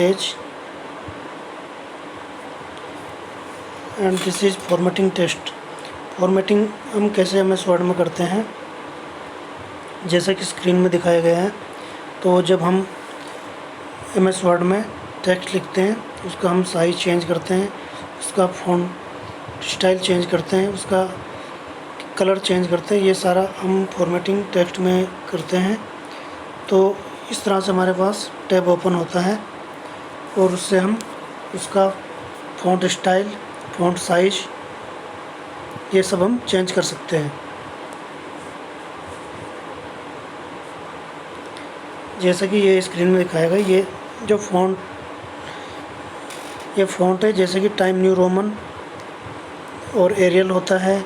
page and this is formatting test। Formatting हम कैसे MS word में करते हैं, जैसा कि स्क्रीन में दिखाया गया है। तो जब हम MS वर्ड में टेक्स्ट लिखते हैं, उसका हम साइज़ चेंज करते हैं, उसका फ़ॉन्ट स्टाइल चेंज करते हैं, उसका कलर चेंज करते हैं, ये सारा हम फॉर्मेटिंग टेक्स्ट में करते हैं। तो इस तरह से हमारे पास टैब ओपन होता है और उससे हम उसका फ़ॉन्ट स्टाइल, फ़ॉन्ट साइज़, ये सब हम चेंज कर सकते हैं। जैसा कि ये स्क्रीन में दिखाया गया, ये जो फ़ॉन्ट है, जैसे कि टाइम न्यू रोमन और एरियल होता है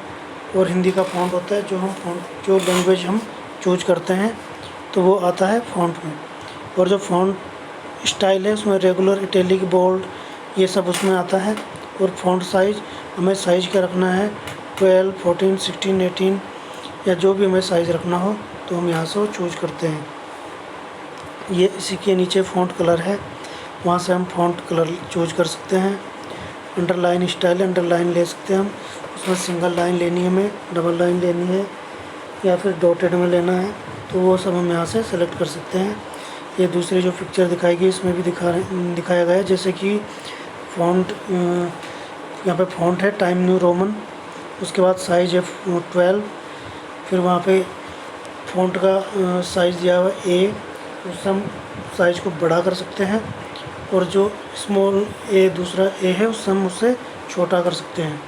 और हिंदी का फ़ॉन्ट होता है। जो लैंग्वेज हम चूज करते हैं तो वो आता है फ़ॉन्ट में। और जो फ़ॉन्ट स्टाइल है उसमें रेगुलर, इटैलिक, बोल्ड, ये सब उसमें आता है। और फ़ॉन्ट साइज़ हमें साइज़ क्या रखना है, 12, 14, 16, 18 या जो भी हमें साइज़ रखना हो तो हम यहाँ से वो चूज करते हैं। ये इसी के नीचे फ़ॉन्ट कलर है, वहाँ से हम फ़ॉन्ट कलर चूज कर सकते हैं। अंडरलाइन स्टाइल, अंडरलाइन ले सकते हैं हम, उसमें सिंगल लाइन लेनी है हमें, डबल लाइन लेनी है या फिर डॉटेड में लेना है, तो वो सब हम यहाँ से सेलेक्ट कर सकते हैं। ये दूसरी जो पिक्चर दिखाई गई इसमें भी दिखाया गया है, जैसे कि फ़ॉन्ट, यहाँ पे फ़ॉन्ट है टाइम न्यू रोमन, उसके बाद साइज़ है 12, फिर वहाँ पे फ़ॉन्ट का साइज़ दिया हुआ है A, उससे हम साइज़ को बड़ा कर सकते हैं। और जो स्मॉल A, दूसरा A है, उससे हम उससे छोटा कर सकते हैं।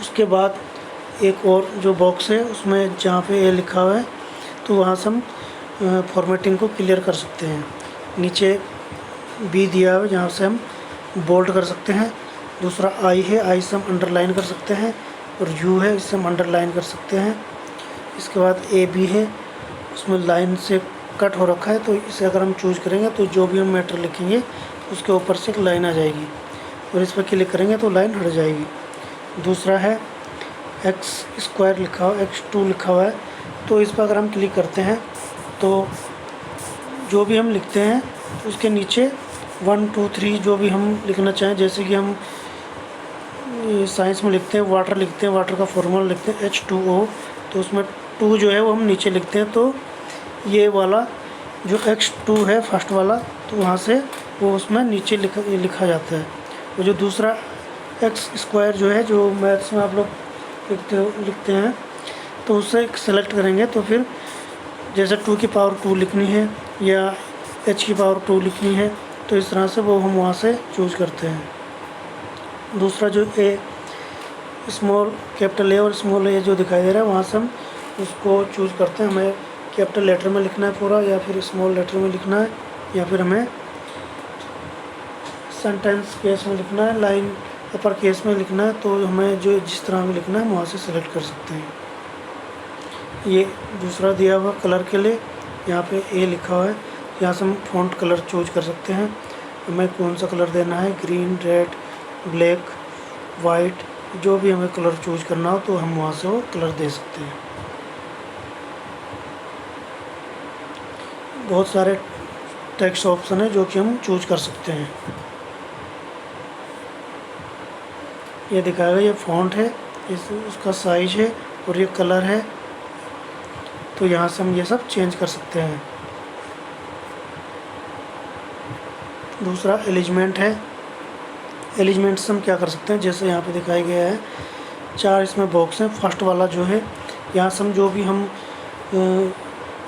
उसके बाद एक और जो बॉक्स है उसमें जहाँ पे A लिखा हुआ है तो वहाँ से हम फॉर्मेटिंग को क्लियर कर सकते हैं। नीचे B दिया हुआ है जहाँ से हम बोल्ड कर सकते हैं। दूसरा I है, I से हम अंडरलाइन कर सकते हैं। और U है, इससे हम अंडरलाइन कर सकते हैं। इसके बाद AB है, उसमें लाइन से कट हो रखा है, तो इसे अगर हम चूज करेंगे तो जो भी हम मैटर लिखेंगे उसके ऊपर से एक लाइन आ जाएगी और इस पर क्लिक करेंगे तो लाइन हट जाएगी। दूसरा है X स्क्वायर लिखा हुआ, X2 लिखा हुआ है, तो इस पर अगर हम क्लिक करते हैं तो जो भी हम लिखते हैं तो उसके नीचे 1, 2, 3 जो भी हम लिखना चाहें, जैसे कि हम साइंस में लिखते हैं वाटर, लिखते हैं वाटर का फॉर्मूला लिखते हैं H2O, तो उसमें 2 जो है वो हम नीचे लिखते हैं। तो ये वाला जो X2 है फर्स्ट वाला, तो वहाँ से वो उसमें नीचे लिखा जाता है। और जो दूसरा X स्क्वायर जो है, जो मैथ्स में आप लोग लिखते हैं, तो उससे सेलेक्ट करेंगे तो फिर जैसे 2 की पावर 2 लिखनी है या H की पावर 2 लिखनी है, तो इस तरह से वो हम वहाँ से चूज़ करते हैं। दूसरा जो A, स्मॉल, कैपिटल A और स्मॉल A जो दिखाई दे रहा है, वहाँ से हम उसको चूज़ करते हैं। हमें कैपिटल लेटर में लिखना है पूरा या फिर स्मॉल लेटर में लिखना है या फिर हमें सेंटेंस केस में लिखना है, लाइन अपर केस में लिखना है, तो हमें जो जिस तरह में लिखना है हम वहाँ से सेलेक्ट कर सकते हैं। ये दूसरा दिया हुआ कलर के लिए यहाँ पे A लिखा हुआ है, यहाँ से हम फ़ॉन्ट कलर चूज कर सकते हैं। हमें कौन सा कलर देना है, ग्रीन, रेड, ब्लैक, वाइट, जो भी हमें कलर चूज करना हो तो हम वहाँ से वो कलर दे सकते हैं। बहुत सारे टेक्स्ट ऑप्शन है जो कि हम चूज कर सकते हैं। ये दिखाएगा, ये फ़ॉन्ट है, उसका साइज है और ये कलर है, तो यहाँ से हम ये सब चेंज कर सकते हैं। दूसरा एलिजमेंट है, एलिजमेंट से हम क्या कर सकते हैं, जैसे यहाँ पे दिखाया गया है 4 इसमें बॉक्स हैं। फर्स्ट वाला जो है, यहाँ से हम जो भी हम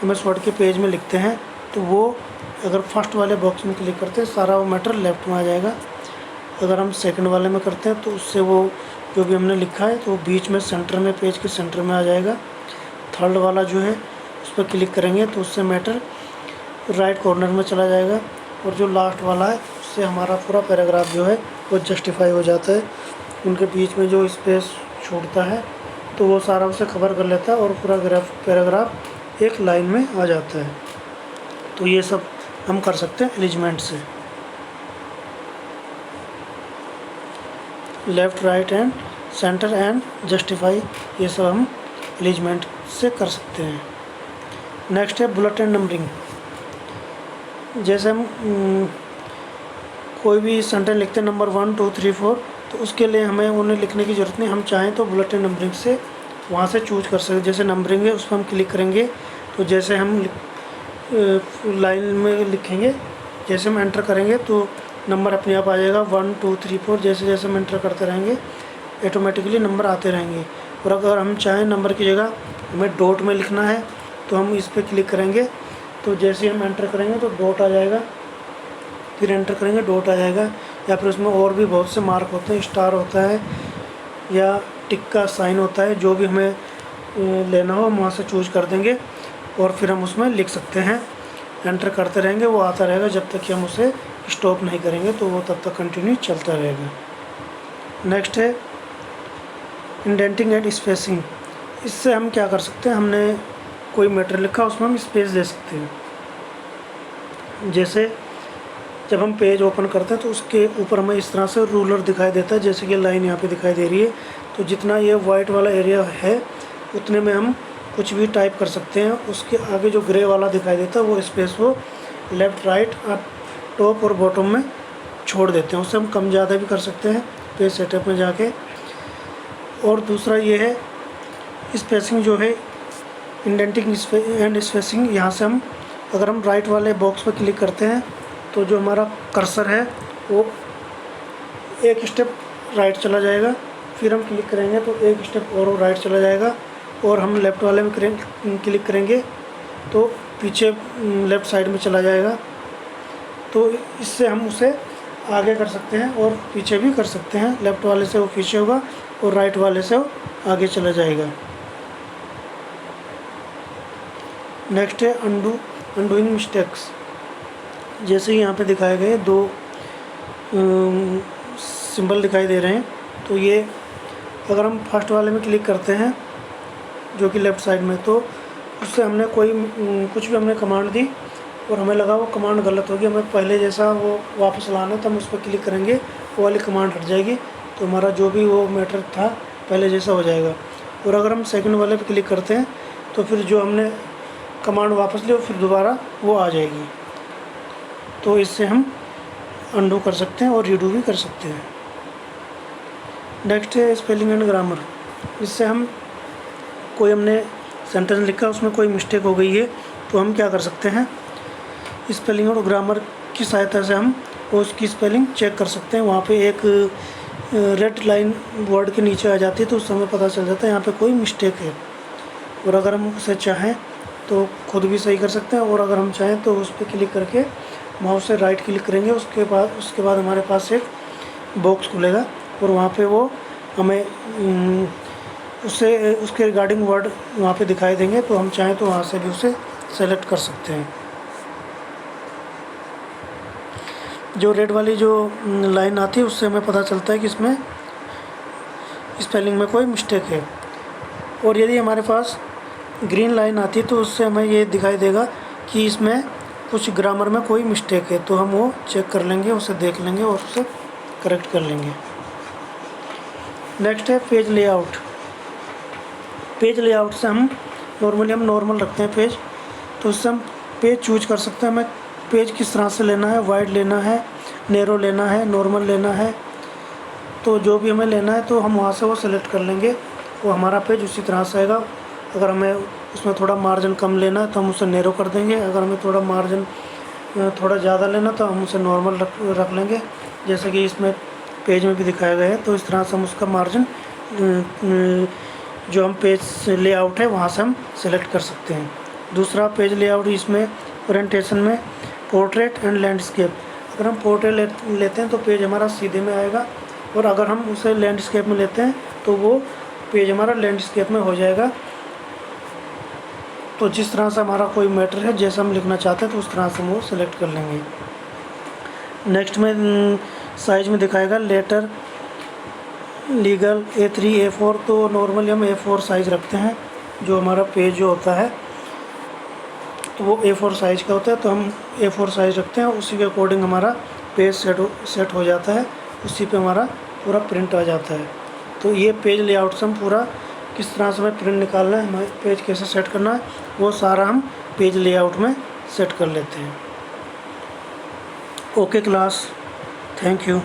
MS वर्ड के पेज में लिखते हैं तो वो अगर फर्स्ट वाले बॉक्स में क्लिक करते हैं सारा वो मैटर लेफ्ट में आ जाएगा। अगर हम सेकंड वाले में करते हैं तो उससे वो जो भी हमने लिखा है तो बीच में सेंटर में, पेज के सेंटर में आ जाएगा। थर्ड वाला जो है उस पर क्लिक करेंगे तो उससे मैटर राइट कॉर्नर में चला जाएगा। और जो लास्ट वाला है उससे हमारा पूरा पैराग्राफ जो है वो जस्टिफाई हो जाता है। उनके बीच में जो स्पेस छूटता है तो वो सारा उसे कवर कर लेता है और पूरा पैराग्राफ एक लाइन में आ जाता है। तो ये सब हम कर सकते हैं एलिजमेंट से। Left, right and centre and justify, ये सब हम एलिजमेंट से कर सकते हैं। नेक्स्ट है बुलेट एंड नंबरिंग। जैसे हम कोई भी सेंटेंस लिखते हैं नंबर 1 2 3 4, तो उसके लिए हमें उन्हें लिखने की ज़रूरत नहीं, हम चाहें तो बुलेटिन नंबरिंग से वहाँ से चूज कर सकते हैं। जैसे नंबरिंग है उस पर हम क्लिक करेंगे तो जैसे हम लाइन में लिखेंगे, जैसे हम एंटर करेंगे तो नंबर अपने आप आ जाएगा 1 2 3 4। जैसे जैसे हम एंटर करते रहेंगे ऑटोमेटिकली नंबर आते रहेंगे। और अगर हम चाहें नंबर की जगह हमें डॉट में लिखना है तो हम इस पर क्लिक करेंगे, तो जैसे हम एंटर करेंगे तो डॉट आ जाएगा, फिर एंटर करेंगे डॉट आ जाएगा। या फिर उसमें और भी बहुत से मार्क होते हैं, स्टार होता है या टिक का साइन होता है, जो भी हमें लेना हो हम वहाँ से चूज कर देंगे और फिर हम उसमें लिख सकते हैं। एंटर करते रहेंगे, वो आता रहेगा जब तक कि हम उसे स्टॉप नहीं करेंगे, तो वो तब तक कंटिन्यू चलता रहेगा। नेक्स्ट है इंडेंटिंग एंड स्पेसिंग। इससे हम क्या कर सकते हैं, हमने कोई मैटर लिखा उसमें हम स्पेस दे सकते हैं। जैसे जब हम पेज ओपन करते हैं तो उसके ऊपर हमें इस तरह से रूलर दिखाई देता है, जैसे कि लाइन यहाँ पे दिखाई दे रही है। तो जितना ये वाइट वाला एरिया है उतने में हम कुछ भी टाइप कर सकते हैं। उसके आगे जो ग्रे वाला दिखाई देता है वो स्पेस वो लेफ़्ट राइट अप टॉप और बॉटम में छोड़ देते हैं। उससे हम कम ज़्यादा भी कर सकते हैं पेज सेटअप में जाके। और दूसरा ये है स्पेसिंग जो है, इंडेंटिंग एंड स्पेसिंग। यहाँ से हम अगर हम राइट वाले बॉक्स पर क्लिक करते हैं तो जो हमारा कर्सर है वो एक स्टेप राइट चला जाएगा, फिर हम क्लिक करेंगे तो एक स्टेप और राइट चला जाएगा, और हम लेफ़्ट वाले में क्लिक करेंगे तो पीछे लेफ़्ट साइड में चला जाएगा। तो इससे हम उसे आगे कर सकते हैं और पीछे भी कर सकते हैं। लेफ़्ट वाले से वो पीछे होगा और राइट वाले से वो आगे चला जाएगा। नेक्स्ट है अनडूइंग मिस्टेक्स। जैसे ही यहाँ पे दिखाए गए दो सिंबल दिखाई दे रहे हैं, तो ये अगर हम फर्स्ट वाले में क्लिक करते हैं जो कि लेफ़्ट साइड में, तो उससे हमने कुछ भी हमने कमांड दी और हमें लगा वो कमांड गलत होगी, हमें पहले जैसा वो वापस लाना, तो हम उस पर क्लिक करेंगे, वो वाली कमांड हट जाएगी, तो हमारा जो भी वो मैटर था पहले जैसा हो जाएगा। और अगर हम सेकंड वाले पे क्लिक करते हैं तो फिर जो हमने कमांड वापस ली वो फिर दोबारा वो आ जाएगी। तो इससे हम अंडू कर सकते हैं और रीडू भी कर सकते हैं। नेक्स्ट है स्पेलिंग एंड ग्रामर। इससे हम कोई हमने सेंटेंस लिखा उसमें कोई मिस्टेक हो गई है तो हम क्या कर सकते हैं, स्पेलिंग और ग्रामर की सहायता से हम उसकी स्पेलिंग चेक कर सकते हैं। वहाँ पे एक रेड लाइन वर्ड के नीचे आ जाती है तो उस समय पता चल जाता है यहाँ पे कोई मिस्टेक है। और अगर हम उसे चाहें तो खुद भी सही कर सकते हैं, और अगर हम चाहें तो उस पर क्लिक करके माउस से राइट क्लिक करेंगे, उसके बाद हमारे पास एक बॉक्स खुलेगा और वहाँ पे वो हमें उसके रिगार्डिंग वर्ड वहाँ पे दिखाई देंगे, तो हम चाहें तो वहाँ से भी उसे सेलेक्ट कर सकते हैं। जो रेड वाली जो लाइन आती है उससे हमें पता चलता है कि इसमें स्पेलिंग में कोई मिस्टेक है। और यदि हमारे पास ग्रीन लाइन आती है तो उससे हमें ये दिखाई देगा कि इसमें कुछ ग्रामर में कोई मिस्टेक है, तो हम वो चेक कर लेंगे, उसे देख लेंगे और उसे करेक्ट कर लेंगे। नेक्स्ट है पेज लेआउट। पेज लेआउट से हम नॉर्मल रखते हैं पेज, तो उससे हम पेज चूज कर सकते हैं। हमें पेज किस तरह से लेना है, वाइड लेना है, नैरो लेना है, नॉर्मल लेना है, तो जो भी हमें लेना है तो हम वहाँ से वो सेलेक्ट कर लेंगे, वो हमारा पेज उसी तरह से आएगा। अगर हमें उसमें थोड़ा मार्जिन कम लेना है तो हम उसे नैरो कर देंगे, अगर हमें थोड़ा मार्जिन थोड़ा ज़्यादा लेना तो हम उसे नॉर्मल रख लेंगे, जैसे कि इसमें पेज में भी दिखाया गया है। तो इस तरह से हम उसका मार्जिन जो हम पेज लेआउट है वहाँ से हम सेलेक्ट कर सकते हैं। दूसरा पेज लेआउट इसमें ओरिएंटेशन में पोर्ट्रेट एंड लैंडस्केप। अगर हम पोर्ट्रेट लेते हैं तो पेज हमारा सीधे में आएगा, और अगर हम उसे लैंडस्केप में लेते हैं तो वो पेज हमारा लैंडस्केप में हो जाएगा। तो जिस तरह से हमारा कोई मैटर है जैसा हम लिखना चाहते हैं तो उस तरह से हम वो सेलेक्ट कर लेंगे। नेक्स्ट में साइज में दिखाएगा लेटर, लीगल, A3, A4। तो नॉर्मली हम A4 साइज़ रखते हैं, जो हमारा पेज जो होता है तो वो A4 साइज़ का होता है, तो हम A4 साइज़ रखते हैं, उसी के अकॉर्डिंग हमारा पेज सेट हो जाता है, उसी पे हमारा पूरा प्रिंट आ जाता है। तो ये पेज लेआउट से हम पूरा किस तरह से हमें प्रिंट निकालना है, हमें पेज कैसे सेट करना है, वो सारा हम पेज लेआउट में सेट कर लेते हैं। Okay class, thank you.